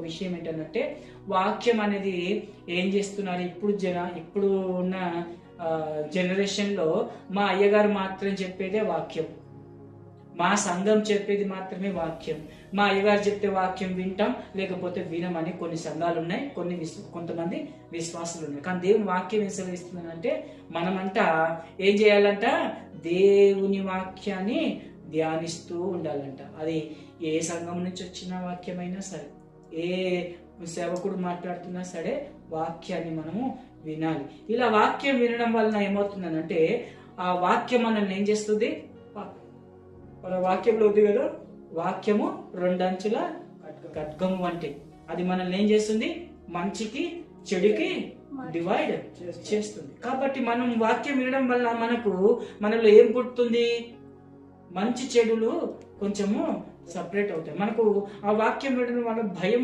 విషయం ఏంటంటే, వాక్యం అనేది ఏం చేస్తున్నారు ఇప్పుడు ఉన్న జనరేషన్ లో మా అయ్యగారు మాత్రం చెప్పేదే వాక్యం, మా సంఘం చెప్పేది మాత్రమే వాక్యం, మా అయ్యగారు చెప్తే వాక్యం వింటాం లేకపోతే వినమని కొన్ని సంఘాలు ఉన్నాయి, కొంతమంది విశ్వాసులు ఉన్నాయి. కానీ దేవుని వాక్యం ఏం సెలవిస్తుందంటే, మనమంతా ఏం చేయాలంట, దేవుని వాక్యాన్ని ధ్యానిస్తూ ఉండాలంట. అది ఏ సంఘం నుంచి వచ్చిన వాక్యమైనా సరే, ఏ సేవకుడు మాట్లాడుతున్నా సరే వాక్యాన్ని మనము వినాలి. ఇలా వాక్యం వినడం వలన ఏమవుతుందనంటే, ఆ వాక్యం మనల్ని ఏం చేస్తుంది, మన వాక్యంలో ఉంది కదా, వాక్యము 2 అంచుల ఖడ్గము వంటి, అది మనల్ని ఏం చేస్తుంది, మంచికి చెడుకి డివైడ్ చేస్తుంది. కాబట్టి మనం వాక్యం వినడం వల్ల మనలో ఏం పుడుతుంది, మంచి చెడులు కొంచెము సపరేట్ అవుతాయి. మనకు ఆ వాక్యం వినడం వల్ల భయం